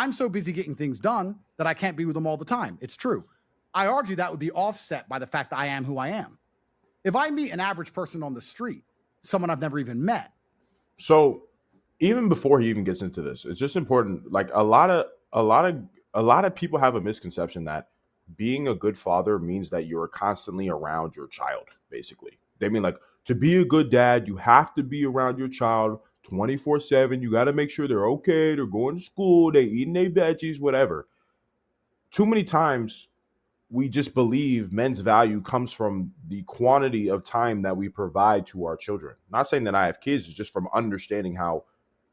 I'm so busy getting things done that I can't be with them all the time. It's true. I argue that would be offset by the fact that I am who I am. If I meet an average person on the street, someone I've never even met. So even before he even gets into this, it's just important. Like a lot of people have a misconception that being a good father means that you're constantly around your child. Basically, they mean like to be a good dad, you have to be around your child 24/7. You got to make sure they're okay. They're going to school. They eating their veggies, whatever. Too many times we just believe men's value comes from the quantity of time that we provide to our children. Not saying that I have kids, it's just from understanding how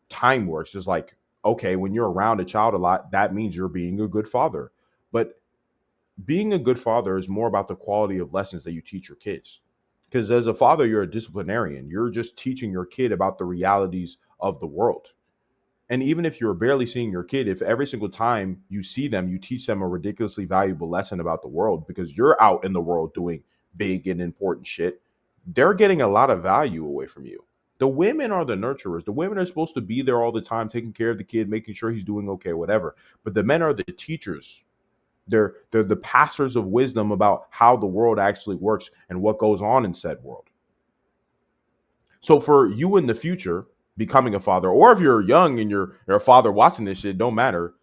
time works. Is like, okay, when you're around a child a lot, that means you're being a good father. But being a good father is more about the quality of lessons that you teach your kids. Because as a father, you're a disciplinarian. You're just teaching your kid about the realities of the world. And even if you're barely seeing your kid, if every single time you see them, you teach them a ridiculously valuable lesson about the world because you're out in the world doing big and important shit, they're getting a lot of value away from you. The women are the nurturers. The women are supposed to be there all the time, taking care of the kid, making sure he's doing okay, whatever. But the men are the teachers. They're the passers of wisdom about how the world actually works and what goes on in said world. So for you in the future, becoming a father, or if you're young and you're a father watching this shit, don't matter.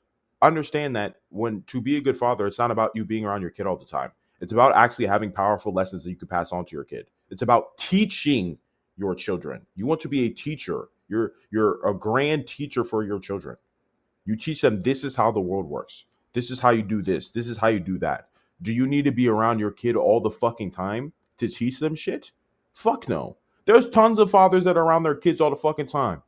Understand that when to be a good father, it's not about you being around your kid all the time. It's about actually having powerful lessons that you can pass on to your kid. It's about teaching your children. You want to be a teacher. You're a grand teacher for your children. You teach them this is how the world works. This is how you do this. This is how you do that. Do you need to be around your kid all the fucking time to teach them shit? Fuck no. There's tons of fathers that are around their kids all the fucking time.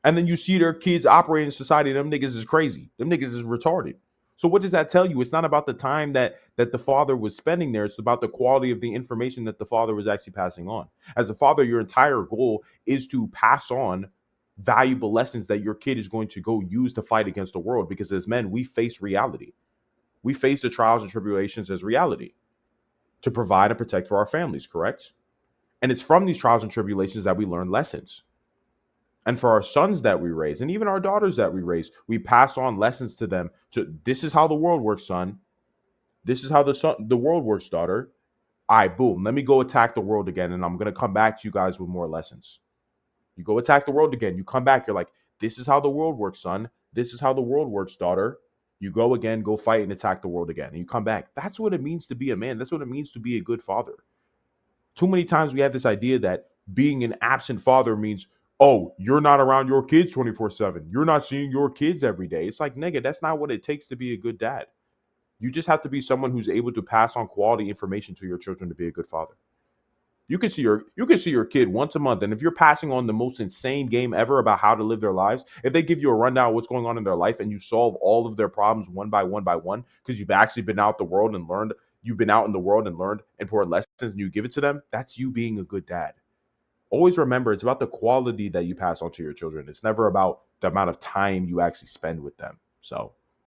And then you see their kids operating in society. Them niggas is crazy. Them niggas is retarded. So what does that tell you? It's not about the time that the father was spending there. It's about the quality of the information that the father was actually passing on. As a father, your entire goal is to pass on valuable lessons that your kid is going to go use to fight against the world. Because as men, we face reality. We face the trials and tribulations as reality to provide and protect for our families, correct? And it's from these trials and tribulations that we learn lessons. And for our sons that we raise, and even our daughters that we raise, we pass on lessons to them. To this is how the world works, son. This is how the world works, daughter. All right, boom. Let me go attack the world again, and I'm gonna come back to you guys with more lessons. You go attack the world again. You come back. You're like, this is how the world works, son. This is how the world works, daughter. You go again, go fight and attack the world again, and you come back. That's what it means to be a man. That's what it means to be a good father. Too many times we have this idea that being an absent father means, oh, you're not around your kids 24/7. You're not seeing your kids every day. It's like, nigga, that's not what it takes to be a good dad. You just have to be someone who's able to pass on quality information to your children to be a good father. You can see your kid once a month, and if you're passing on the most insane game ever about how to live their lives, if they give you a rundown of what's going on in their life and you solve all of their problems one by one, because you've actually been out the world and learned, you've been out in the world and learned important lessons, and you give it to them, that's you being a good dad. Always remember, it's about the quality that you pass on to your children. It's never about the amount of time you actually spend with them. So